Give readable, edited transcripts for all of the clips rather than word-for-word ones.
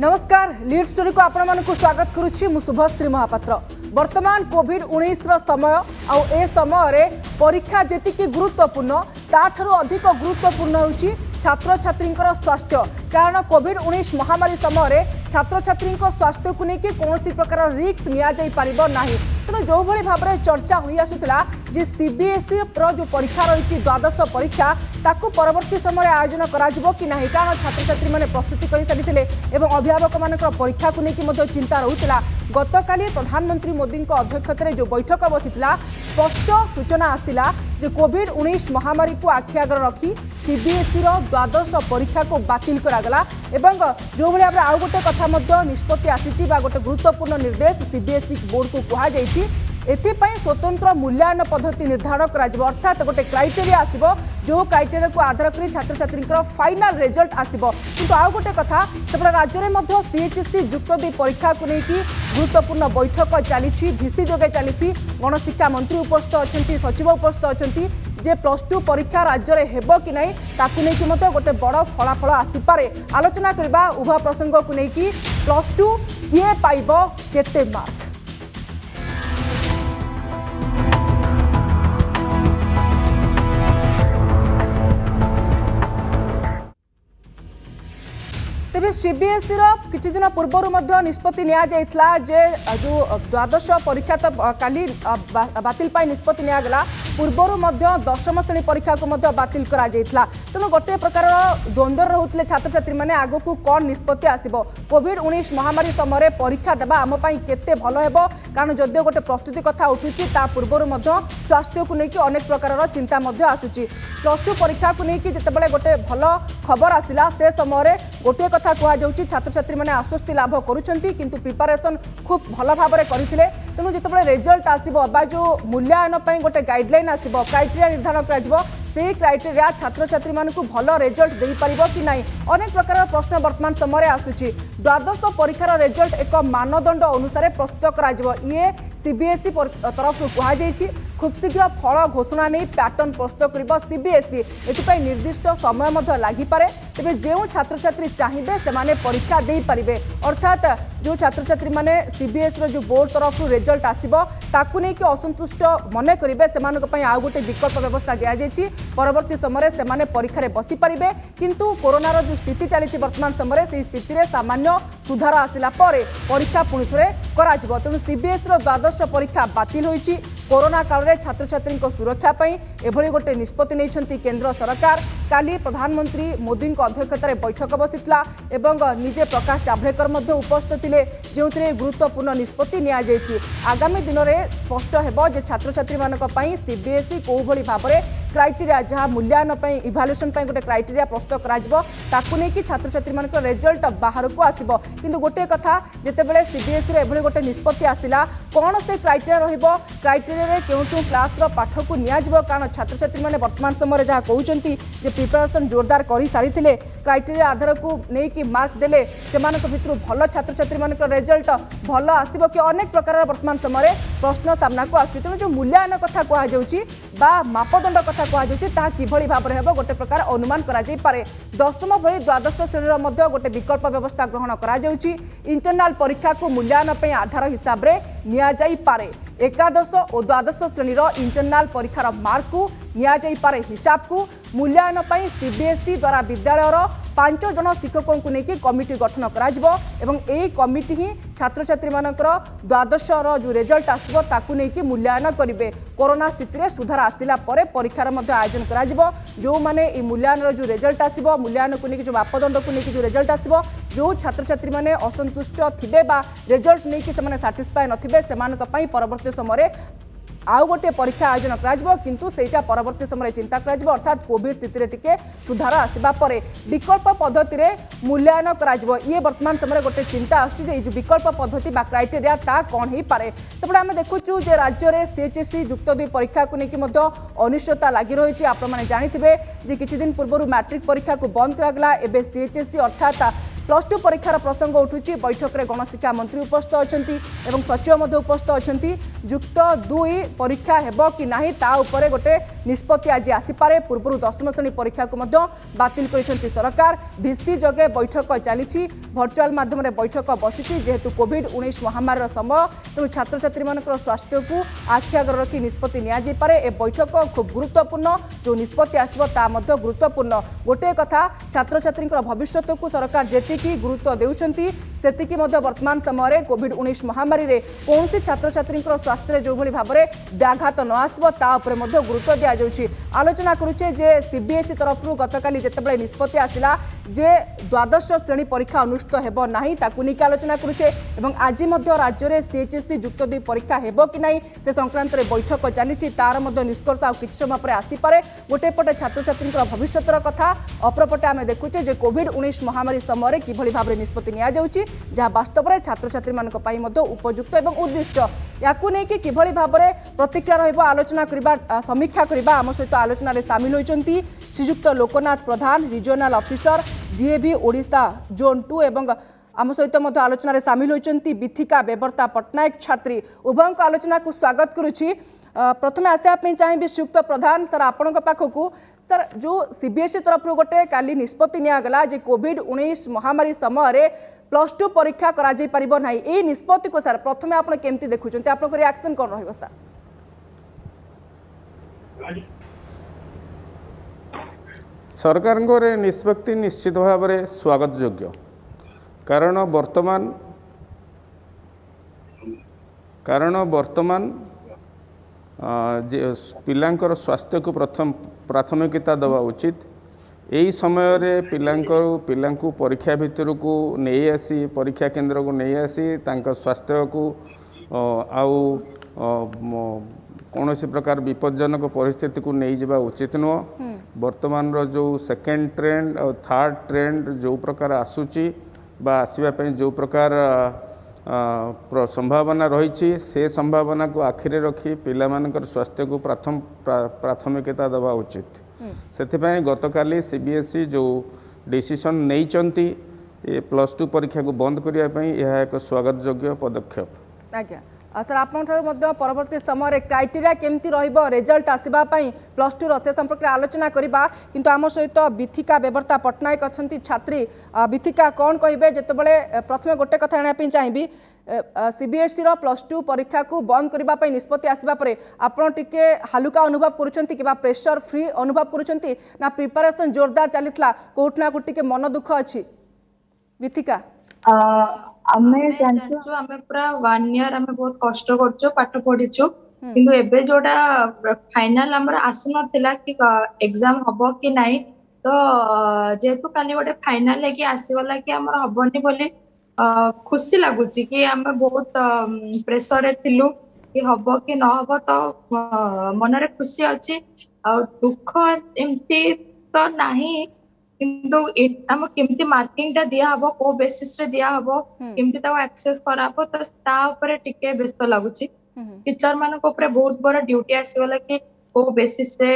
नमस्कार lead story को आपण मानक स्वागत करुच्ची मु शुभश्री महापात्र। वर्तमान कोविड-19 समय ए समय रे परीक्षा जेतिकी गुरुत्वपूर्ण ताठू अधिक गुरुत्वपूर्ण होउची छात्र छात्री स्वास्थ्य। कारण कोविड-19 महामारी समय छात्र छात्री स्वास्थ्य को लेकिन कौन प्रकार रिस्क नि तेणु जो भाई भाव में चर्चा हो आसूला जे सीबीएसई जो परीक्षा रही द्वादश परीक्षा ताकू परवर्ती समय आयोजन करा कि ना कारण छात्र छात्री मैंने प्रस्तुति कर सारी अभिभावक मान परीक्षा को लेकिन चिंता रोला। गतकाली प्रधानमंत्री मोदी अध्यक्षतार जो बैठक बसी स्पष्ट सूचना आसला जे कोविड-19 महामारी को आखि आगर रखी सीबीएसई द्वादश परीक्षा को बातिल करागला एवं जो भाई आउ गोटे कथा निष्पत्ति आसी गोटे गुरुत्वपूर्ण निर्देश सीबीएसई बोर्ड को कहुई एथिपाई स्वतंत्र मूल्यांकन पद्धति निर्धारण करा अर्थात गोटे क्राइटेरिया आसीबो जो क्राइटेरिया को आधार कर छात्र छात्री फाइनाल रिजल्ट आसीबो। किंतु आउ गोटे कथा सेपटे राज्य में सीएचएससी युक्त 2 परीक्षा को लेकिन गुरुत्वपूर्ण बैठक चली भिसी जोगे चली गणशिक्षा मंत्री उपस्थित अच्छा सचिव उपस्थित अच्छा जे +2 परीक्षा राज्य में हेब कि नहीं ताकू नहीं मत गोटे बड़ फलाफल आसीपे आलोचना करबा उभय प्रसंग को लेकिन +2 किए पाइब केते मार्क। तेज सीबीएसई किछि दिन पूर्व निष्पत्ति निया जे जो द्वादश परीक्षा तो काली बातिल निष्पत्ति निगला पूर्वर दशम श्रेणी परीक्षा को बातिल करा तेणु गोटे प्रकार द्वंद्व रोते छात्र छात्री मैंने आग को कौन निष्पत्ति आसो कोविड-19 महामारी समय परीक्षा देवा आम केते भल हेबो कारण जदियो गोटे प्रस्तुति कथा उठुची ता पूर्वर स्वास्थ्य को लेकिन अनेक प्रकार चिंता आसूची +2 परीक्षा को लेकिन जितेबाला गोटे भल खबर आसला से समय गोटे कथा कहुच्छी छात्र छात्री मैंने आश्वस्ति लाभ करुँच किंतु प्रिपारेसन खूब भल भाव में करते तेणु जितेबाला रिजल्ट आसो बा जो मूल्यांकन गोटे गाइडलाइन आसो क्राइटेरिया निर्धारण कर से क्राइटेरिया छात्र छात्री मानक भल रिजल्ट दे पारिबो कि नहीं अनेक प्रकार प्रश्न वर्तमान समय आसूची। द्वादश परीक्षार रिजल्ट एक मानदंड अनुसार प्रस्तुत करा ये सीबीएसई तरफ कहुई खूब शीघ्र फल घोषणा नहीं पैटर्न प्रस्तुत कर सीबीएसई एथि निर्दिष्ट समय लगिपे तेज जो छात्र छात्री चाहिए से परीक्षा दे पारे अर्थात जो छात्र छात्री मैंने सीबीएसई जो बोर्ड तरफ रिजल्ट आसो ताकू नहीं कि असंतुष्ट मन करेंगे से आउ गोटे विकल्प व्यवस्था दि जाएगी परवर्ती समय से परीक्षा बसी पारे किंतु कोरोनार जो स्थिति चली वर्तमान समय से स्थिति में सामान्य सुधार आसला परीक्षा पुणी थे करा तेणु सीबीएसई द्वादश परीक्षा बातिल होईची कोरोना काल में छात्र छात्री सुरक्षा एभली गोटे निष्पत्ति नहीं केंद्र सरकार काली प्रधानमंत्री मोदी अध्यक्षतार बैठक बसीला निजे प्रकाश जावड़ेकर उपस्थित थे जो गुरुत्वपूर्ण निष्पत्ति नि आगामी दिन में स्पष्ट हो छात्र छात्री मानी सीबीएसई कौ भाई भाव में क्राइटेरिया जहाँ मूल्यांकन इभाल्युएसन गोटे क्राइटेरिया प्रस्तुत कर छात्र छात्री मान रिजल्ट बाहर को आसो किंतु गोटे कथा जितेबाला सीबीएसई एभली गोटे निष्पत्ति आसला कौन से क्राइटेरिया रहिबो क्राइटेरिया क्यों क्लास पाठ को नियाजिबो कारण छात्र छात्री मैंने वर्तमान समय जहाँ कहते प्रिपरेशन जोरदार कर सारी क्राइटेरिया आधार को लेकिन मार्क देले से भितर भल छात्र छात्री मान रिजल्ट भल आसो कि अनेक प्रकार वर्तमान समय प्रश्न सामना को आसुची तेणु जो मूल्यांकन कथा कहुच्छी मापदंड कथा कहुच्छी किभली भाव में हेबो गोटे प्रकार अनुमान करा जाई पारे। दशम भली द्वादश श्रेणी गोटे विकल्प व्यवस्था ग्रहण करा जाउची इंटरनाल परीक्षा को मूल्यांकन आधार हिसाब से निया जाई पारे एकादश और द्वादश श्रेणी इंटरनाल परीक्षार मार्क को निया जाई पारे हिसाब को मूल्यांकन सीबीएसई द्वारा विद्यालयर 5 जन शिक्षकों को लेकिन कमिटी गठन कर कमिटी ही छात्र छात्री मानकर द्वादशर जो रिजल्ट आसो ताकू लेकिन मूल्यांकन करेंगे कोरोना स्थिति में सुधार आसला परीक्षार आयोजन कर जो मैंने मूल्यांकन जो रिजल्ट आसो मूल्यांकन को लेकिन जो मापदंड को लेकिन जो रिजल्ट आसो जो छात्र छात्री मैंने असंतुष्ट थे रिजल्ट नहीं कि साटिस्फाए नथिबे सेमानक परवर्ती समय आउ गोटे परीक्षा आयोजन करा किंतु सेटा परवर्ती समय चिंता करा अर्थात कोविड स्थिति टिके सुधार आसवा पर विकल्प पद्धति रे मूल्यांकन करा ये वर्तमान समय गोटे चिंता आसुची जो विकल्प पद्धति बा क्राइटेरिया ता कौन हो पारे सेपटे आम देखुचु जे राज्य में सीएचएससी युक्त 2 परीक्षा को लेकिन अनिश्चयता लगी रही आपने जानिथिबे जे किछि दिन पूर्व मैट्रिक परीक्षा को बंद करागला एबे सीएचएससी अर्थात +2 परीक्षार प्रसंग उठुची बैठक में गणशिक्षा मंत्री उपस्थित अछंती एवं सचिव उपस्थित अछंती युक्त 2 परीक्षा हेबो कि नाही ता उपरे गोटे निष्पत्ति आज आसीपारे पूर्व 10वीं श्रेणी परीक्षा को बातिल करिसेंती सरकार भिसी जगे बैठक चली भर्चुआल माध्यम बैठक बसी जेहेतु कोविड-19 महामारी समय तेणु छात्र छात्री मान स्वास्थ्य को आखि आगे रखी निष्पत्ति नियाजिपारे ए बैठक खूब गुरुत्वपूर्ण जो निष्पत्ति आसो ता गुरुत्वपूर्ण गोटे कथा छात्र छात्री भविष्य को सरकार जेतिकी गुरुत्व देउछंती सेतिकी वर्तमान समय कोविड-19 महामारी रे कौन छात्र छात्री स्वास्थ्य जो भली भाव में व्याघात न आसो ता उपरे गुरुत्व दि जाउछि आलोचना करुचे जे सीबीएसई तरफ गतकाली जेतेबेले निष्पत्ति आसिला जे द्वादश श्रेणी परीक्षा अनुष्ठित हेबो नाही ताकू निक आलोचना करुचे एवं आज राज्य में सीएचएससी युक्त 2 परीक्षा हेबो कि नहीं से संक्रांत में बैठक चली तार निष्कर्ष आ किछि समय पर आसीपारे गोटे पटे छात्र छात्री भविष्यतर कथा अपरपटे आम देखुचे जे कोविड-19 महामारी समय किभली भाव में निष्पत्ति निया जाउछि जहाँ वास्तव में छात्र छात्री मानक पई मध्य उपयुक्त एवं उद्दिष्ट याकू नहीं कि किभली भाव में प्रतिक्रिया रहिबो आलोचना करबा समीक्षा करबा आम सहित आलोचना रे शामिल होइचंती Shriyukta Loknath Pradhan regional officer DAV Odisha zone 2 एवं आम सहित आलोचना रे शामिल होइचंती बिथिका बेबर्ता पटनायक छात्री उभय आलोचना को स्वागत करुछि प्रथमे आसिया चाहिए श्रीयुक्त प्रधान सर आपण पाखक सर जो सीबीएसई तरफ गोटे काली निष्पत्ति निगला जे कोविड-19 महामारी समय +2 परीक्षा करा जाई परिबो नाही ए निष्पत्ति को सर प्रथमे आपण केमती देखुचंती आपन रिएक्शन कोन रहइबो सर सरकार निष्पत्ति निश्चित भाव में स्वागत योग्य कारण वर्तमान पिलांकर स्वास्थ्य को प्रथम प्राथमिकता दवा उचित यही समय रे पिलांको परीक्षा भितर को नहीं आसी परीक्षा केंद्र को नहीं आसी तांका स्वास्थ्य को आउ कौन प्रकार विपज्जनक परिस्थिति को नहीं जावा उचित नुह वर्तमान जो सेकेंड ट्रेंड और थर्ड ट्रेंड जो प्रकार आसूची बा आसवाई जो प्रकार संभावना रही से संभावना को आखिरे रखी पिलामानकर स्वास्थ्य को प्राथमिकता दवा उचित से गतकाली सीबीएसई जो डिसीजन नहीं चंती +2 परीक्षा को बंद करने यह एक स्वागत योग्य पदक्षेप आज्ञा सर आपन परवर्ती समय क्राइटेरिया केमती रहिबो रिजल्ट आसीबा पई +2 से संपर्क आलोचना करिबा किंतु आम सहित बिथिका बेबर्ता पटनायक अछंती छात्री बिथिका कौन कहिबे जेतेबेले प्रथमे गोटे कथा जाना पई चाहिबी सीबीएसई रो +2 परीक्षा को बंद करबा पई निष्पत्ति आसीबा परे आपण टिके हालुका अनुभव करूछंती किबा प्रेशर फ्री अनुभव करूछंती ना प्रिपरेशन जोरदार चलीतला कोठना को टिके मन दुख अछि बिथिका आमे जानछु आमे पूरा 1 ईयर आमे बहुत कष्ट करछो पाठ पढिछु किंतु एबे जोडा फाइनल हमर आसु नथिला कि एग्जाम हबो कि नाही तो जेतु काली गोटे फाइनल है कि आसीवाला कि हमर हबोनी बोली खुशी लागुची कि आमे बहुत प्रेशर रे थिलु कि हबो कि न हबो तो मन रे खुशी अछि आ दुख एमती तो नाही किंतु हम केमती मार्किंग टा दिया हबो को बेसिस रे दिया हबो केमती ता एक्सेस करा हबो तो ता ऊपर टिके व्यस्त लागुची टीचर मान को ऊपर बहुत बड़ा ड्यूटी आसीवाला कि को बेसिस रे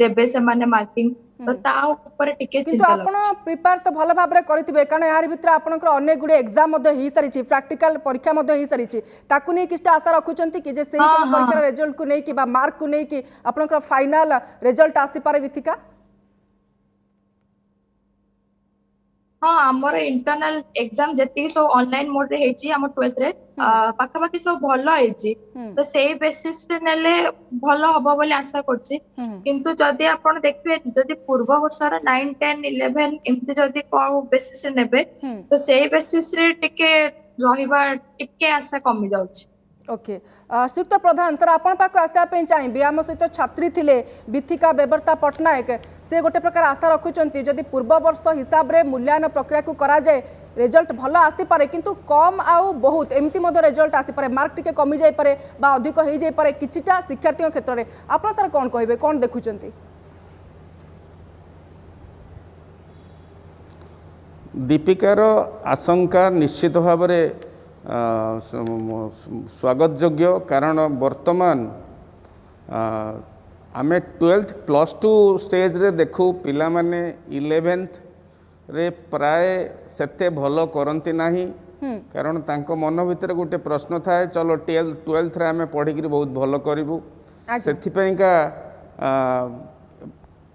देबे से माने मार्किंग तो ता ऊपर टिके चिंता लागुची किंतु आपण प्रिपेयर तो भलो भाबरे करितबे कारण यार भितर आपनकर अनेक गुडे एग्जाम मध्ये ही सारिची प्रैक्टिकल परीक्षा मध्ये ही सारिची ताकू नै किष्टा आशा रखुचंती कि जे सेही सब परीक्षा रिजल्ट को नै कि बा मार्क को नै कि आपनकर फाइनल रिजल्ट आसी पारे विथिका हाँ हमर इंटरनल एग्जाम जति सब ऑनलाइन मोड रे हेची हम 12th रे पाखा पाखी सब भलो हेची तो सेही बेसिस रे नेले भलो हबो बोली आशा करछि किंतु जदी आपण देखबे जदी पूर्व वर्ष रा 9 10 11 एमति जदी को बेसिस रे नेबे तो सेही बेसिस रे टिके रहिबा टिके आशा कमी जाउछि ओके श्रीयुक्त प्रधान सर आपण पाक आशा चाहिए आम सहित छात्री थिले बिथिका बेबर्ता पटनायक से गोटे प्रकार आशा रखुचंती जदि पूर्व वर्ष हिसाब रे मूल्यांकन प्रक्रिया को करा जाए रिजल्ट भल आसी पारे किंतु कम आउ बहुत एमती मध्य रिजल्ट आसी पारे मार्क टिके कमी जाई पारे बा अधिक हो जाई पारे किछिटा शिक्षार्थी क्षेत्र में आपण सर कोन कहबे कोन देखुचंती दीपिकार आशंका निश्चित भाव में स्वागत योग्य कारण वर्तमान आमे 12th +2 स्टेज रे देखू पिला माने 11th रे प्राय सेते भल करती नाही कारण तांको मन भितर गोटे प्रश्न थाए चलो 12th रे आमे पढ़ी बहुत भल करूँ से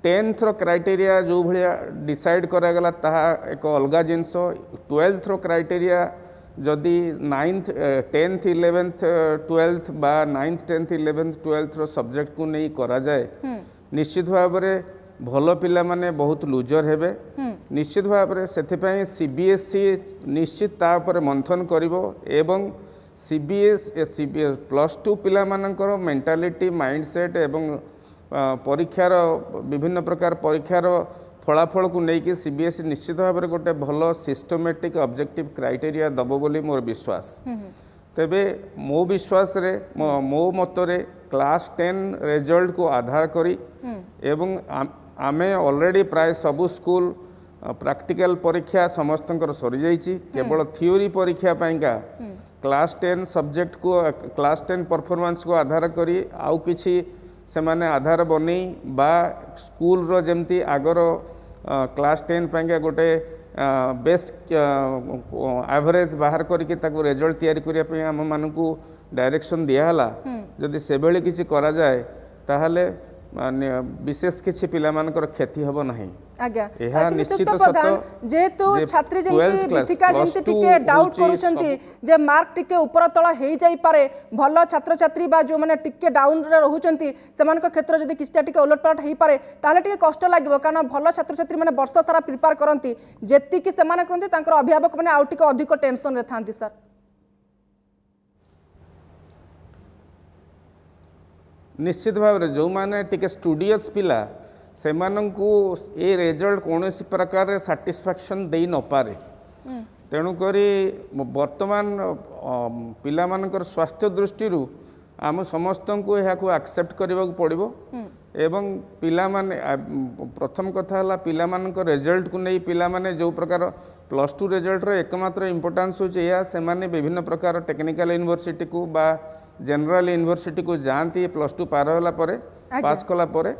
10th रो क्राइटेरिया जो भाया डिसाइड करागला ताहा एक अलग जिनस 12th रो क्राइटेरिया जदि 9th 10th 11th 12th बा 9th 10th 11th 12th रो सब्जेक्ट को नहीं करा जाए निश्चित भाव में भल पिला माने बहुत लूजर हेबे निश्चित भाव में से सीबीएसई निश्चित तापर मंथन करिवो एवं सीबीएस +2 पिला मानकर मेंटालिटी माइंडसेट एवं परीक्षार विभिन्न प्रकार परीक्षार फलाफल को लेकिन सीबीएसई निश्चित भाव में गोटे भल सिस्टमेटिक ऑब्जेक्टिव क्राइटेरिया दबो बोली मोर विश्वास तेबे मो विश्वास रे मो मतरे क्लास 10 रिजल्ट को आधार करी एवं आमे ऑलरेडी प्राय सबु स्कूल प्रैक्टिकल परीक्षा समस्त सरी जाइए केवल थ्योरी परीक्षा पाइका क्लास 10 सब्जेक्ट को क्लास 10 परफॉर्मेंस को आधार करी आउ किछि से माने आधार बनी बा स्कूल रो जेमती आगर क्लास 10 पाइका गोटे बेस्ट एवरेज बाहर करके ताको रिजल्ट तैयारी करिया पे हम मानकू डायरेक्शन दियाला जदि से बेले किछि करा जाए ताहले विशेष किछि पिला मानकर क्षति हबो नाही आज्ञा एहा निश्चित प्रधान जेतु छात्री जेंति बिथिका जेंति टिके डाउट करूछंती जे मार्क टिके ऊपर तळ हेई जाई पारे भलो छात्र छात्री बा जो माने टिके डाउन रे रहउछंती सेमानक क्षेत्र जदि किछटा टिके उलटपालट हेई पारे ताले टिके कष्ट लागबो कारण भलो छात्र छात्री माने वर्ष सारा प्रिपेयर करंती जेति कि सेमाने करंती तांकर अभिभावक माने आउ टिके अधिक टेंशन रे थांती सर निश्चित भाव में जो माने टिके स्टूडियस पिला से मानंकु ए रिजल्ट कौन प्रकार साटिस्फैक्शन दे न पारे तेणुक वर्तमान पिला मानकर स्वास्थ्य दृष्टि आम समस्त को यहाँ एक्सेप्ट करने को पड़ो एवं पिला माने प्रथम कथा है पिला मानकर रिजल्ट को नहीं पिला माने जो प्रकार +2 रिजल्ट रो एकमात्र इम्पोर्टान्स होचे या से माने विभिन्न प्रकार टेक्निकल यूनिवर्सिटी को बा जनरल यूनिवर्सिटी को जाती +2 पार होला परे पास कला परे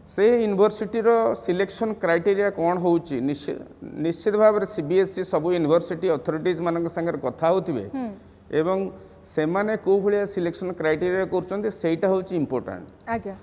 से यूनिवर्सिटी रो सिलेक्शन क्राइटेरिया कौन होउची निश्चित भाव में सीबीएसई सबू यूनिवर्सिटी अथॉरिटीज मान संगे कथा होतिबे एवं से माने को भलिया सिलेक्शन क्राइटेरिया करछन्ते सेटा होउची इम्पोर्टेंट आज्ञा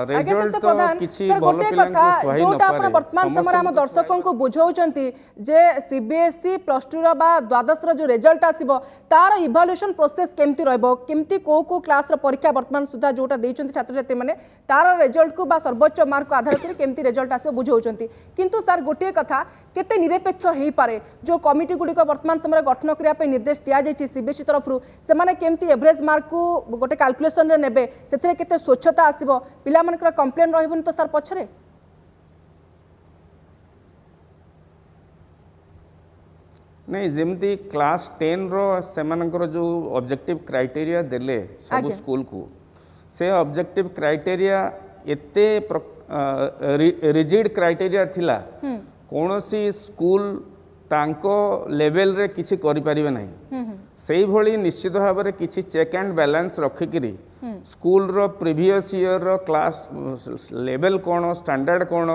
रिजल्ट तो किछि भल पिलांको सही न पारे वर्तमान समय हम दर्शकों को बुझाउचंती जे सीबीएसई +2 रा बा द्वादश रा जो रिजल्ट आसीबो तार इवैल्यूएशन प्रोसेस केमती रहबो केमती को क्लास रा परीक्षा वर्तमान सुधा जोटा देइचंती छात्र छात्री माने तार रिजल्ट को बा सर्वोच्च मार्क को आधार करी केमती रिजल्ट आसीबो बुझाउचंती किंतु सर गोटे कथा केते निरपेक्ष हेई पारे जो कमिटी गुडी को वर्तमान समय गठन करिया पे निर्देश दिया जायछि सीबीएसई तरफ से माने केमती एवरेज मार्क को गोटे कैलकुलेशन रे नेबे सेथिरे केते स्वच्छता आसीबो पिला मानकर कंप्लेन रहबन तो सर पछरे नहीं जेमती क्लास 10 रो से मानकर जो ऑब्जेक्टिव क्राइटेरिया देले सब स्कूल को से ऑब्जेक्टिव क्राइटेरिया एते रिजिड क्राइटेरिया थिला कौनसी स्कूल तांको लेवल रे किछि करि परिबे नाही सेही भली निश्चित भाव में किछि चेक एंड बैलेंस रखिकरी स्कूल रो प्रीवियस ईयर रो क्लास लेवल कौन स्टैंडर्ड कौन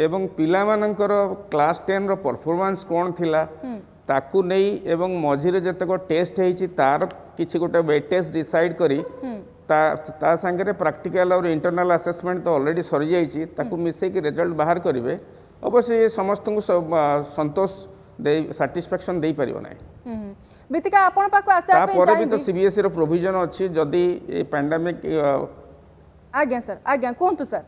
एवं पिला मानकर क्लास 10 रो परफॉर्मेंस कौन थिला ताकू नहीं एवं मझिरे जतक टेस्ट हेछि तार किछि गोटे वेटेज डिसाइड करी ता संगे प्रैक्टिकल और इंटरनल असेसमेंट तो ऑलरेडी सरी जाइछि ताकू मिसे कि रिजल्ट बाहर करिवे अवश्य ये समस्त को संतोष दे सैटिस्फैक्शन दे परियो नाही बितिका आपण पाको आसे पे चाहिए तो सीबीएसई रो प्रोविजन अछि जदी ए पैंडेमिक आज्ञा सर आज्ञा कोंतु सर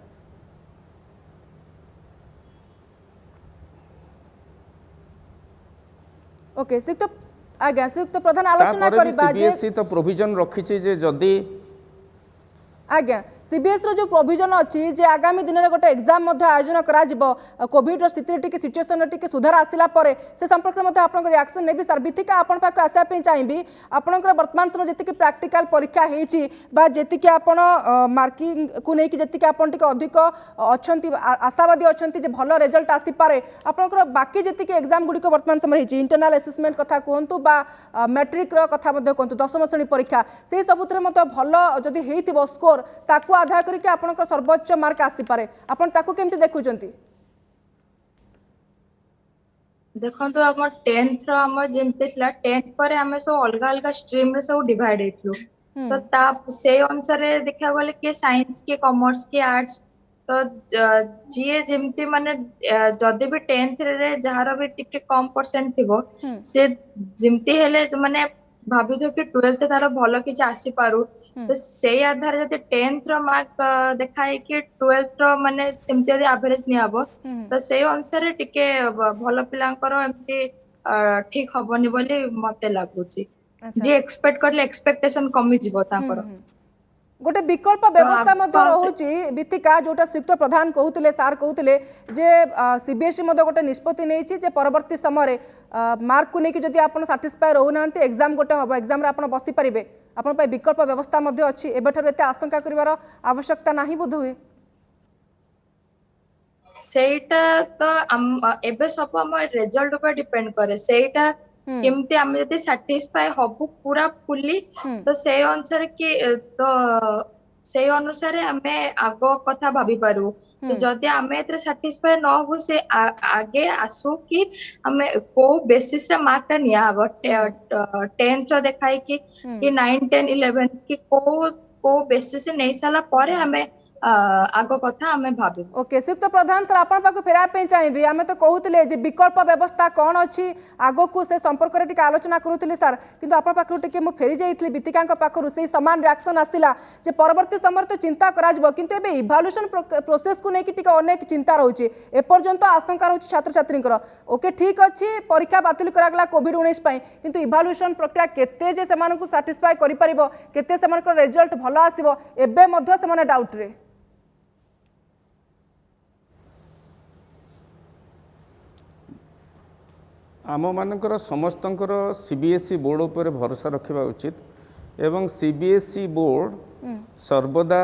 ओके सिक आज्ञा सिक प्रधान आलोचना करबा जे सीबीएसई तो प्रोविजन रखि छी जे जदी आज्ञा सीबीएसई जो प्रोविजन अच्छी जे आगामी दिन में गोटे एग्जाम आयोजन करा कोविड स्थिति टी सिचुएसन टी सुधार आसला से संपर्क में आप रिएक्शन नेबी सर बिथिका आपण पाक आसापी चाहिए आपंकर वर्तमान समय जी प्रैक्टिकल परीक्षा होती आप मार्किंग को लेकिन जी आप अधिक अच्छा आशावादी अच्छा भल रिजल्ट आसीपे आपंकर बाकी जी एग्जाम गुड़िक वर्तमान समय होती इंटरनाल असेसमेंट कथा कहतु मैट्रिक कथा कहतु 10वीं श्रेणी परीक्षा से सबुत भल जदि हो स्कोर ताकू आधार करके आपनकर सर्वोच्च मार्क आसी पारे आपन ताकू केमती देखुचंती ଦେଖନ୍ତୁ ଆମ 10th ର ଆମର ଯେମିତି ଥିଲା 10th ପରେ ଆମେ ସବୁ ଅଲଗା ଅଲଗା ଷ୍ଟ୍ରିମ୍ ରେ ସବୁ ଡିଭାଇଡ ହେଇଥିଲୁ। ତ ତା ସେଇ ଅନୁସାରେ ଦେଖିବାକୁ ଗଲେ କିଏ ସାଇନ୍ସ କିଏ କମର୍ସ କିଏ ଆର୍ଟସ ତ ଯିଏ ଯେମିତି ମାନେ ଯଦି ବି 10th ରେ ଯାହାର ବି ଟିକେ କମ ପରସେଣ୍ଟ ଥିବ ସେ ଯେମିତି ହେଲେ ମାନେ ଭାବିଥିବ କି 12th ତାର ଭଲ କିଛି ଆସିପାରୁ ତ ସେଇ ଆଧାରରେ ଯଦି 10th ର ମାର୍କ ଦେଖା ହେଇକି 12th ର ମାନେ ସେମିତି ଯଦି ଆଭରେଜ ନିଆହବ ତ ସେଇ ଅନୁସାରେ ଟିକେ ଭଲ ପିଲାଙ୍କର ଏମିତି ଠିକ ହବନି ବୋଲି ମତେ ଲାଗୁଛି। ଆଚ୍ଛା। ଯିଏ ଏକ୍ସପେକ୍ଟ କରିଲେ ଏକ୍ସପେକ୍ଟେସନ କମିଯିବ ତାଙ୍କର। गोटे विकल्प ତ व्यवस्था ଆଗ रहुची बीतिका जोटा श्रीयुक्त प्रधान कहते सार कहते जे सीबीएसई गोटे निष्पत्ति नहीं जे परवर्ती समय मार्क को लेकिन जदि आप साटिस्फाए रोना एग्जाम गोटे हम एग्जाम आप बसी पारे आप विकल्प व्यवस्था अच्छी एवं एत आशंका कर आवश्यकता ना बोध हुए ସେଇଟା ତ ଏବେ ସବୁ ଆମ ରେଜଲ୍ଟ ଉପରେ ଡିପେଣ୍ଡ କରେ ସେଇଟା କେମିତି ଆମେ ଯଦି ସାଟିସ୍ଫାଏ ହବୁ ପୁରା ଫୁଲି ତ ସେଇ ଅନୁସାରେ କି ତ ସେଇ ଅନୁସାରେ ଆମେ ଆଗ କଥା ଭାବି ପାରୁ ତ ଯଦି ଆମେ ଏଥିରେ ସାଟିସ୍ଫାଏ ନ ହବୁ ସେ ଆଗେ ଆସୁ କି ଆମେ କୋଉ ବେସିସ ରେ ମାର୍କ ଟା ନିଆହବ 10th ର ଦେଖା ହେଇକି କି 9 10 11 କି କୋଉ ବେସିସ ରେ ନେଇ ସାରିଲା ପରେ ଆମେ आगो कथा आमे भाबिबु। ओके श्रीयुक्त प्रधान सर आपण पाक फेराई चाहिए आम तो कहते जे विकल्प व्यवस्था कौन अच्छी आगो को से संपर्क में आलोचना करूली सर किंतु आप पाखु मुझे फेरी जाइए बीतिका पाखु से सामान रिएक्शन आसला जे परवर्ती समय तो चिंता करा किंतु एबे इभाल्युएसन प्रोसेस को लेकिन अनेक चिंता रोचे एपर्यंत आशंका रोचे छात्र छात्री ओके ठीक अच्छी परीक्षा बातिल करागला कोविड-19 किंतु इभाल्युएसन प्रक्रिया केते जे सेमानकु सैटिस्फाई करि परिबो केते सेमानकर रिजल्ट भलो आसीबो एबे मध्य सेमाने डाउट रे आम मानकर समस्तंकर सीबीएसई बोर्ड उपर भरोसा रखा उचित एवं सीबीएसई बोर्ड सर्वदा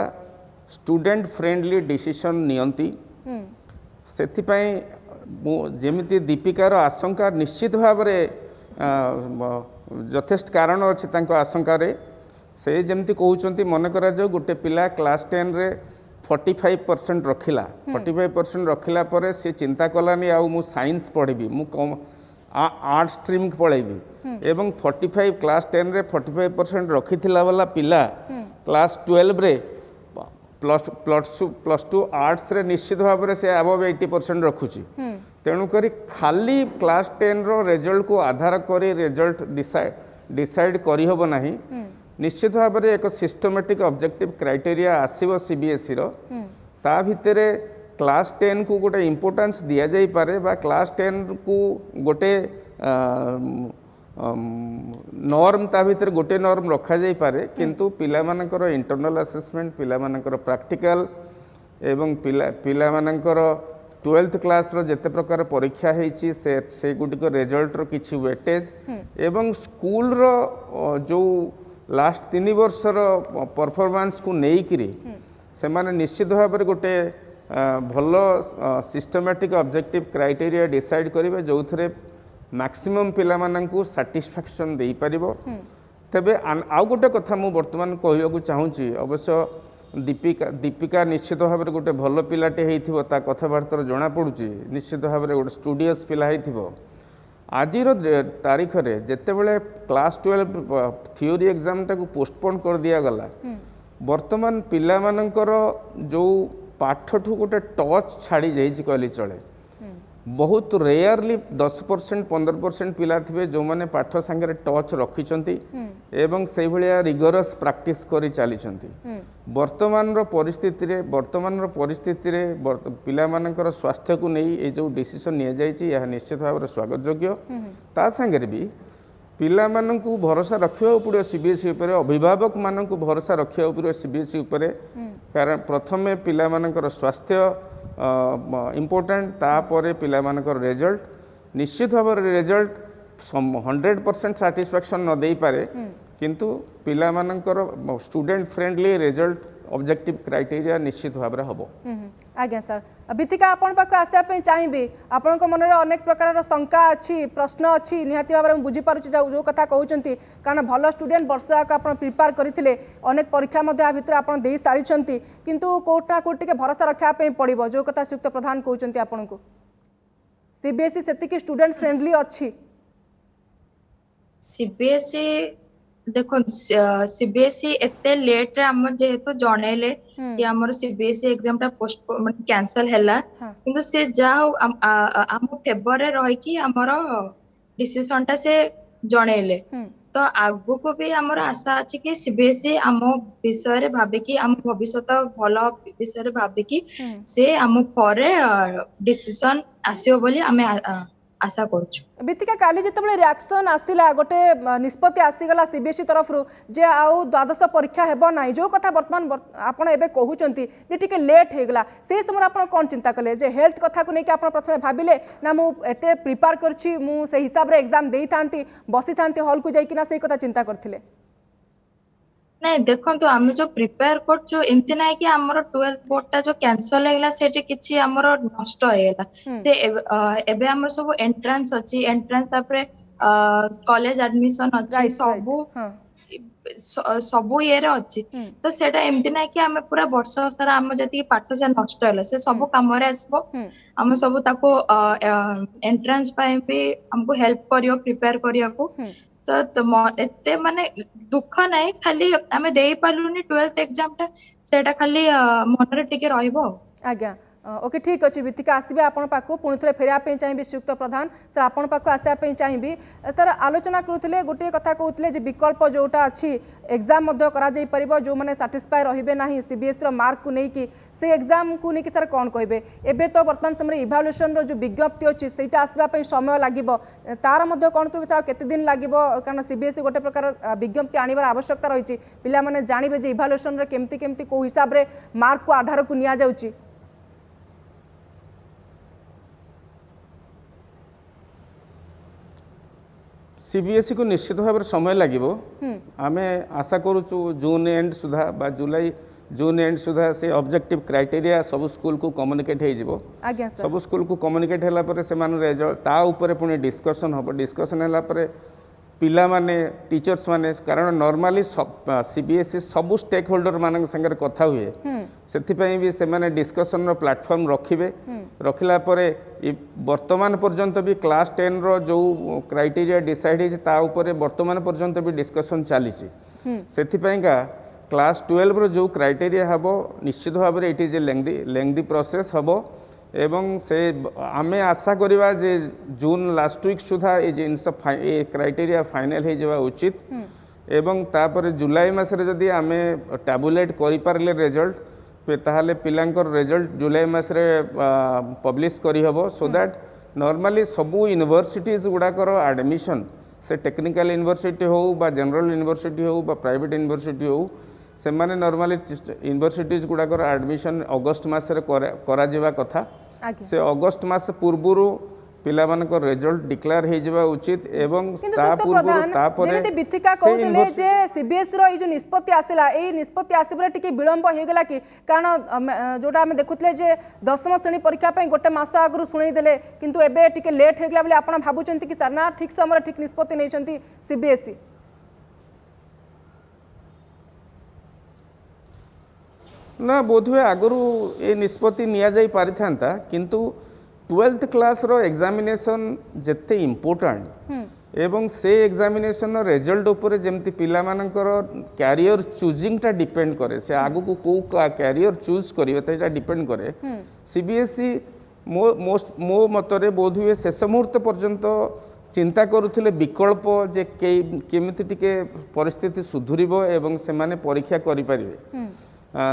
स्टूडेंट फ्रेंडली डिसीजन नियंती सेथिपाई जेमिति दीपिकार आशंका निश्चित भाव यथेष्ट कारण अच्छे आशंका से जमती कहते मन करा जाओ गोटे पिला क्लास 10 रे 45% रखिला 45% रखिला परे से चिंता कलानी आउ मु साइंस पढ़ी मु आर्ट स्ट्रीम पलैबी एवं 45 क्लास 10 रे 45% रखिथिला वाला पिला क्लास 12 रे प्लस टू आर्ट्स रे निश्चित भाव में से अबव 80% रखुची तेणुक खाली क्लास 10 रो रिजल्ट को आधार करी रिजल्ट डिसाइड करी होबो नाही निश्चित भाव में एक सिस्टमेटिक ऑब्जेक्टिव क्राइटेरिया आसीबो सीबीएसई रो ता भितरे क्लास 10 को गोटे इम्पोर्टेंस दिया जाई पारे बा क्लास 10 को गोटे नॉर्म ता भीतर गोटे नॉर्म रखा जाई पारे किंतु पिला मानकर इंटरनल असेसमेंट पिला मानकर प्रैक्टिकल एवं पिला मानकर 12th क्लास रो जेते प्रकार परीक्षा हेची से गुटिक रिजल्ट रो किछि वेटेज एवं स्कूल रो जो लास्ट 3 वर्ष रो परफॉर्मेंस को नेई किरी से माने निश्चित भाव में गोटे भल सिस्टमेटिक ऑब्जेक्टिव क्राइटेरिया डिसाइड करेंगे जो थे मैक्सिमम पिला माननकु सैटिस्फैक्शन दे पारिबो तेबे आउ गोटे कथा मु वर्तमान कहवाकू चाहूँगी अवश्य दीपिका निश्चित भाव में गोटे भल पिलाटे होइथिबो ता कथबार्ता जना पड़ुची निश्चित भाव में गोटे स्टूडियस पिला होइथिबो आज तारीख में जितेबाला क्लास 12 थियोरी एग्जाम टाक पोस्टपोन कर दिया गला वर्तमान पिला मानकर जो पाठ ठू गोटे टच छाड़ी जाइए कहली चले बहुत रेयरली 10% 15% पिला थे जो मैंने पाठ सांगे टच रखी एवं से भाया रिगरस प्रैक्टिस करी चली वर्तमान परिस्थिति रे पिला मानकर स्वास्थ्य को नहीं ये जो डिसीजन नि जाइए निश्चित भाव में स्वागत योग्य ता सांगे भी पिला माननकु भरोसा रखिया पड़ो सीबीएसई उपर अभिभावक माननकु भरोसा रखिया पड़ो सीबीएसई उपर कारण प्रथमे पिला मानकर स्वास्थ्य इम्पोर्टेंट तापर पिला मानकर रिजल्ट निश्चित भाव रिजल्ट 100% सैटिस्फैक्शन न दे पारे किंतु पिला मानकर student friendly result objective criteria निश्चित भाव में हम आज्ञा सर बीतिका आपण पाक आसापे चाहिए आपण मन में अनेक प्रकार शंका अच्छी प्रश्न अच्छी निहाती भाव में बुझीपार जो कथा कहते कारण भल स्टूडेंट वर्ष जाक आप प्रिपेयर करते अनेक परीक्षा भितर आप दे सारी किंतु कोटा कोट भरोसा रखापी पड़ो जो कथा श्रीयुक्त प्रधान कहते आपन को सीबीएसई सेतिकी स्टूडेंट फ्रेंडली अच्छी? सीबीएसई देखो सीबीएसई एते लेट रे हम जेहेतु जणेले कि हमर सीबीएसई एग्जाम टा पोस्टपोन कैंसिल हैला हाँ। किंतु से जा हम फेवर रे रही कि हमर डिसीजन टा से जणेले तो आगु को भी हमर आशा अछि कि सीबीएसई हम विषय रे भाबे कि हम भविष्यत भलो विषय रे भाबे कि से हम परे डिसीजन आसियो बोली हमें आशा करछु। बीतिका काली जिते रिएक्शन आसिला गोटे निष्पत्ति आसीगला सीबीएसई तरफ जे आउ द्वादश परीक्षा हेबो नाही जो कथा वर्तमान आपण एबे कहउचंती जे टिके लेट हेगला से समय आपण कोन चिंता कले जे हेल्थ कथा को नै कि आपण प्रथमे भाबिले ना मु एते प्रिपेयर करछि मु से हिसाब रे एग्जाम देई थांती बसी थांती हॉल को जाई कि ना से कथा चिंता करथिले? नहीं देखो तो आम जो प्रिपेयर करछु एमती नाही कि हमर 12th बोर्ड टा जो कैंसिल हेगला सेठी किछि हमर नष्ट हेगला से एबे हमर सब एंट्रेंस अछि एंट्रेंस तापरे कॉलेज एडमिशन अछि सबु ये रे अछि तो सेटा एमती नाही कि हमें पूरा वर्ष सारा हम जति पाठ से नष्ट होला से सब काम रे आसबो हम सब ताको एंट्रेंस पाए भी हमको हेल्प करियो प्रिपेयर करिया को तो एते माने दुख नाही खाली आमे देई पालुनी 12th एग्जाम टा सेटा खाली मन रे टिके रहइबो। आज्ञा ओके ठीक अच्छे बीतिका आसबे आपण पाखु पुणी थे फेरिया चाहिए श्रीयुक्त प्रधान सर आपण पाखु आसापी चाहिए सर आलोचना करुले गोटे कथा कहते हैं विकल्प जोटा अच्छी एग्जाम जो मैंने साटिस्फाए रही ना सीबीएसई मार्क को लेकिन से एग्जाम को लेकिन सर कौन कहे एबे तो वर्तमान समय इभाल्युएसन जो विज्ञप्ति अच्छी से आसवाई समय लगे तार कौन कहे सर केते दिन लगे कारण सीबीएसई गोटे प्रकार विज्ञप्ति आनिबार आवश्यकता रही पिलामाने जानिबे जे इभाल्युएसन रे केमती केमती को हिसाब रे मार्क को आधार को निया जाउची। सीबीएसई को निश्चित भाव में समय लगे आम आशा करुचु जून एंड सुधा बा जुलाई जून एंड सुधा से ऑब्जेक्टिव क्राइटेरिया सब स्कूल को कम्युनिकेट हो सब स्कूल को कम्युनिकेट होला से रिजल्ट ता ऊपर पुणी डिस्कसन हम डिस्कसन होला पिला माने टीचर्स माने कारण नॉर्मली सीबीएसई सब स्टेक होल्डर मान संगे कथा हुए से भी से माने डिस्कसन रो प्लेटफॉर्म रखिबे रखिला परे वर्तमान पर्यंत भी क्लास 10 रो जो क्राइटेरिया डिसाइड है ऊपर वर्तमान पर्यंत भी डिस्कसन चली से क्लास 12 रो जो क्राइटेरिया हबो निश्चित भाव में it is a lengthy process हबो एवं से आमे आशा करिबा जे जून लास्ट वीक सुधा ए जिनस ए क्राइटेरिया फाइनल हो जावा उचित एवं तापर जुलाई मासरे जदि आमे टैबुलेट करि पारले रिजल्ट ताहले पिलांकर रिजल्ट जुलाई मासरे पब्लिश करि हबो सो दैट नॉर्मली सबु यूनिवर्सिटीज गुडाकर एडमिशन से टेक्निकल यूनिवर्सिटी हो बा जनरल यूनिवर्सिटी हो बा प्राइवेट यूनिवर्सिटी हो से माने नॉर्मली यूनिवर्सिटीज गुडाकर एडमिशन अगस्त मासरे करा जिवा कथा से अगस्त मास पूर्वरु पिला मानक रिजल्ट डिक्लेयर हे जिवा उचित एवं ता पूर्वरु ता परे जेमिति बिथिका कहउतले जे सीबीएसई रो ई जो निष्पत्ति आसिला ए निष्पत्ति आसिबरे टिके विलंब हे गेला कि कारण जोटा हम देखुतले जे 10वीं श्रेणी परीक्षा पई गोटे मास आगरु सुनै देले किंतु एबे टिके लेट हे गेला बले आपण भाबुचंती कि सर ना ठीक समय ठीक निष्पत्ति नैचंती सीबीएसई ना बोधवे आगु ये निष्पत्ति निया जाई पारि थांता किंतु 12th क्लास रो एग्जामिनेशन जेते इम्पोर्टेंट एवं से एग्जामिनेशन रिजल्ट उपर जेमती पिला मानकर कैरियर चूजिंग टा डिपेंड करे से आगु को को कैरियर चूज करिवे तेटा डिपेंड करे सीबीएसई मो मतरे बोधवे शेष मुहूर्त पर्यंत चिंता करुथिले विकल्प जे केमिति टिके परिस्थिति सुधुरिबो एवं से माने परीक्षा करि परिबे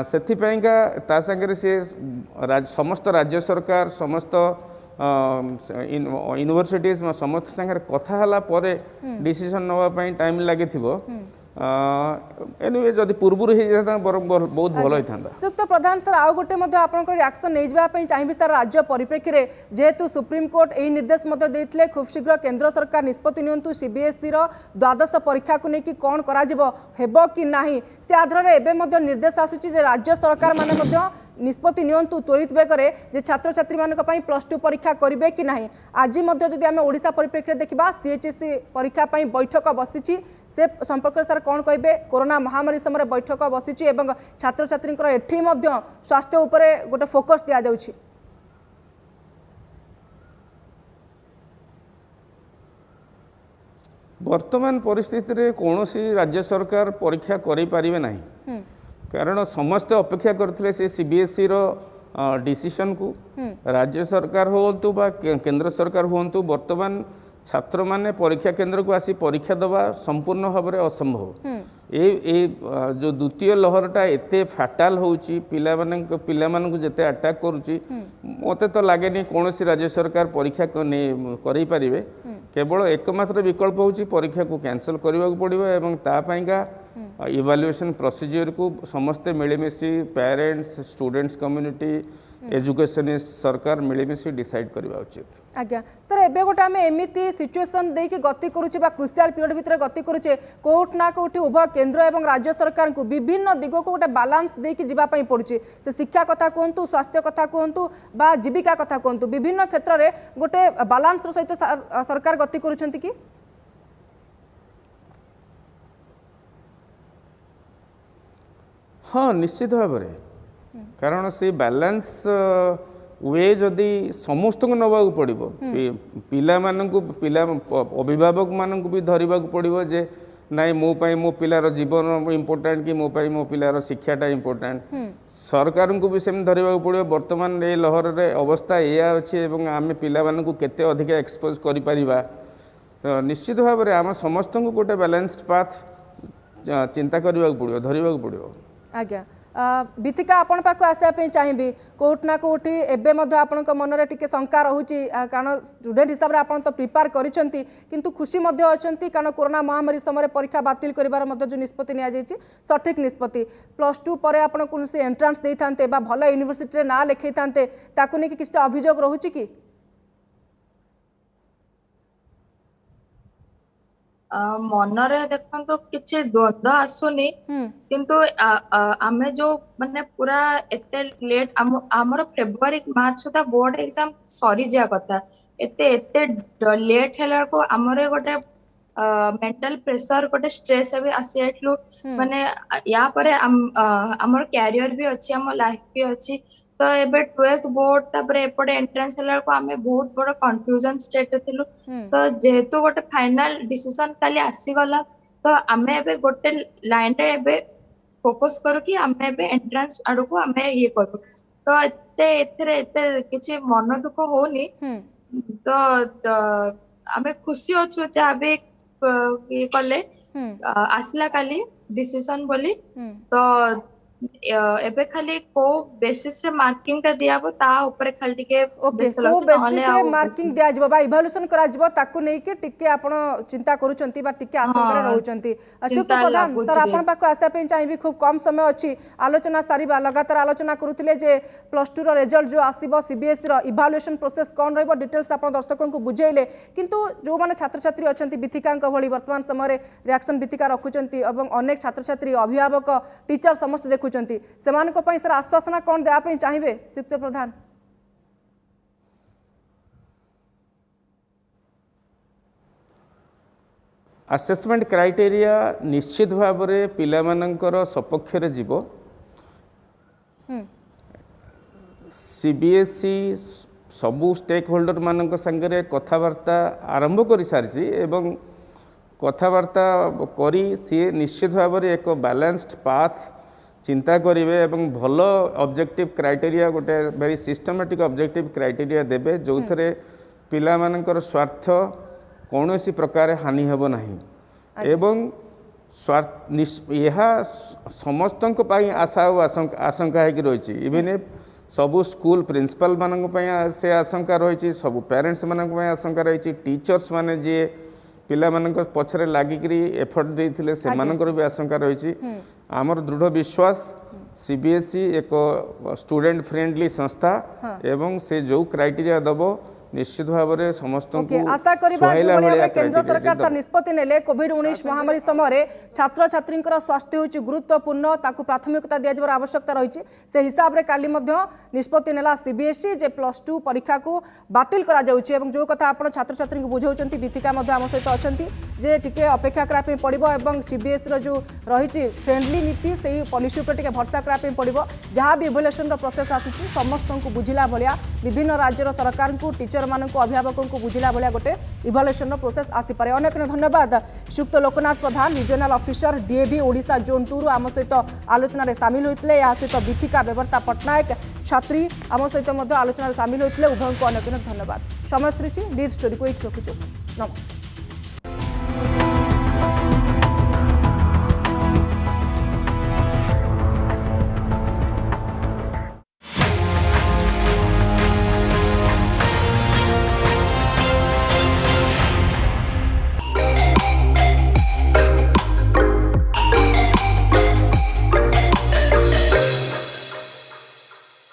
सेथिपाइका ता संगे से समस्त राज्य सरकार समस्त यूनिवर्सिटीज समस्त संगे कथा हला परे डिसीजन नवा पई टाइम लागि थिबो एनिवे जदि पूर्वरु हे जाता बहुत भलो होई थांदा। सुक्त प्रधान सर आउ गोटे मध्ये आपनकर रिएक्शन नै जबा पई चाहिबी सर राज्य परिप्रेक्षी रे जेहेतु सुप्रीम कोर्ट एई निर्देश मध्ये देथिले खूब शीघ्र केंद्र सरकार निष्पत्ति नियंतु सीबीएसई रो द्वादश परीक्षा को नेकी कोन करा जिवो हेबो कि नाही से आधार रे एबे मध्ये निर्देश आसुची जे राज्य सरकार माने मध्ये निष्पत्ति नियंतु त्वरित बेगरे जे छात्र छात्री मानक पई +2 परीक्षा करिवे कि नाही आज मध्ये जदि आमे ओडिसा परिप्रेक्षी देखिबा सीएचएससी परीक्षा पई बैठक बसिची से संपर्क सर कौन कहे कोरोना महामारी समय बैठक बसी एवं छात्र छात्री एठी स्वास्थ्य उपरे गोटे फोकस दि जाउछि वर्तमान परिस्थिति रे कौनसी राज्य सरकार परीक्षा करि पारिबे नाही कारण समस्त अपेक्षा करथिले से सीबीएसई रो डिसीजन को राज्य सरकार होतु बा केंद्र सरकार होतु वर्तमान छात्र माने परीक्षा केंद्र को आसी परीक्षा दबा संपूर्ण भाव में असंभव ए जो द्वितीय लहरटा एते फाटाल होउची पिला मानक जेते अटैक करूची मते तो लागेनी कौन राज्य सरकार परीक्षा करि पारिबे केवल एकमात्र विकल्प होउची परीक्षा को कैंसल करने पड़ो एवं तापाइका इवाल्युएशन प्रोसीजर को समस्ते मिलमिशी पेरेंट्स स्टूडेंट्स कम्युनिटी एजुकेशनिस्ट सरकार मिलमिशी डिसाइड करबा उचित। आज्ञा सर एबे गोटे आम एमती सिचुएसन देकी गति करुचे क्रुशियाल पीरियड भितर गति करुचे कोर्ट ना कोठी उभय केंद्र एवं राज्य सरकार को विभिन्न दिग को गोटे बालांस देकी जीवाई पड़ुची से शिक्षा कथा कहतु स्वास्थ्य कथा कहतु बा जीविका कथा कहतु विभिन्न क्षेत्र में गोटे बालांस सहित सरकार गति करुछंती कि हाँ निश्चित भाव में कारण से बैलेंस वे जदि समस्त को नवा पड़ो पिला अभिभावक मानक भी धरवा पड़ो जे नाई मो पिलार जीवन इम्पोर्टाट कि मो पिलार शिक्षाटा इम्पोर्टाट सरकार को भी सेम धरवा पड़ो वर्तमान ये लहर रे अवस्था या अच्छे आम पिला केते अधिक एक्सपोज करिपरिबा तो निश्चित भाव में आम समस्त को गोटे बैलेंस्ड पाथ चिंता करने पड़ो धरवा पड़ो। आज्ञा बीतिका आपण पाक आसापी चाहिए कोर्ट ना कोठी एबे मध्य आपनक मनरे टिके शंका रहूची कारण स्टूडेंट हिसाब रे आपण तो प्रिपेयर करिसंती किंतु खुशी मध्य अछंती कारण कोरोना महामारी समय परीक्षा बातिल करिवार मध्य जो निष्पत्ति निया जायछि सठिक निष्पत्ति +2 परे आपण कोनसी एंट्रेंस देइथांते बा भलो यूनिवर्सिटी रे ना लेखैथांते ताकु नै कि किछटा अभियोग रहूची कि मनरे देखो किसी द्वंद्व आसुनी किंतु आमे जो माने पूरा एते लेट आमर फेब्रुआरी मार्च सुधा बोर्ड एग्जाम सरी जा कथा एते लेट हेला को आमरे गोटे मेंटल प्रेशर गोटे स्ट्रेस भी आसी आइलु माने या परे आमर कैरियर भी अच्छी आम लाइफ भी अच्छी तो एबे 12th बोर्ड तापरे एपटे एंट्रेंस हेला को आमे बहुत बड़ कंफ्यूजन स्टेट रे थिलु तो जेहेतु गोटे फाइनल डिसीजन काली आसी गला तो आमे एबे गोटे लाइन रे एबे फोकस करू कि आमे एबे एंट्रेंस आडू को आमे ये करू तो एते किछि मन दुख होनी तो आमे खुशी अछु जा बे ये कले आसला काली डिसीजन बोली तो एबे खाली को बेसिस रे मार्किंग ता दियाबो ता ऊपर खाली टिके ओके को बेसिस रे मार्किंग दिया जबो बा इवैल्यूएशन करा जबो ताकू नै कि टिके आपण चिंता करूचंती बा टिके आशंका रे रहउचंती अशोक प्रधान सर आपण पाको आशा पे चाहिबी खूब कम समय अछि आलोचना सारीबा लगातार आलोचना करूतिले जे +2 रो रिजल्ट जो आसीबो सीबीएसई रो इवैल्यूएशन प्रोसेस कोन रहबो डिटेल्स आपण दर्शकों को बुझेइले किंतु जो माने छात्र छात्री अछंती बिथिकांक भली वर्तमान समय रे रिएक्शन बिथिका रखुचंती एवं अनेक छात्र छात्री अभिभावक टीचर समस्त देखु सर आश्वासना कौन देवाई चाहिए शिक्षक प्रधान असेसमेंट क्राइटेरिया निश्चित भाव में पिला मानकर सपक्ष रे जीवो सीबीएसई सबू स्टेक होल्डर मानक संगे कथबार्ता आरंभ कर सारी एवं कथबार्ता करी सी निश्चित भाव में एक बैलेंस्ड पाथ चिंता करेंगे एवं भल ऑब्जेक्टिव क्राइटेरिया गोटे वेरी सिस्टमेटिक ऑब्जेक्टिव क्राइटेरिया देबे जो थे पिला मानकर स्वार्थ कौन सी प्रकार हानि हेब नहीं एवं यह समस्त आशा और आशंका है रही इवेन सबू स्कूल प्रिंसिपल मानक से आशंका रही सबू पेरेंट्स मानक आशंका रही टीचर्स माने जी पिला मानक पछरे लागिकरी एफर्ट देइथिले से मानकर भी आशंका रही आमर दृढ़ विश्वास सीबीएसई एक स्टूडेंट फ्रेंडली संस्था एवं से जो क्राइटेरिया दबो निश्चित भाव में समस्त आशा करिबा केंद्र सरकार सर निष्पत्ति नेले कोविड-19 महामारी समय छात्र छात्री स्वास्थ्य होची गुरुत्वपूर्ण ताकू प्राथमिकता दिया जबर आवश्यकता रही से हिसाब रे काली मध्य निष्पत्ति नेला सीबीएसई जे +2 परीक्षा को बातिल करा जाउची एवं जो कथा आपण छात्र छात्री को बुझाउचंती बिथिका मध्य आम सहित अछंती जे टिके अपेक्षा करा पे पड़िबो एवं सीबीएसई रो जो रही फ्रेंडली नीति से पॉलिसी ऊपर टिके भरसा करा पे पड़िबो जहां भी इवैल्यूएशन रो प्रोसेस आसुची समस्त को बुझिला भलिया विभिन्न राज्यर सरकार को टीचर टीचर मानक अभिभावकों को बुझिला भाया गोटे इभालुएसन प्रोसेस आसीपे। अनेक धन्यवाद Shriyukta Loknath Pradhan regional officer DAV Odisha zone 2 आम सहित आलोचन सामिल होते या सहित विथिका बेवर्ता पट्टनायक छात्री आम सहित आलोचन सामिल होते उभय को अनेक धन्यवाद। समय श्री लीड स्टोरी को ये रखुଛୁ। नमस्कार।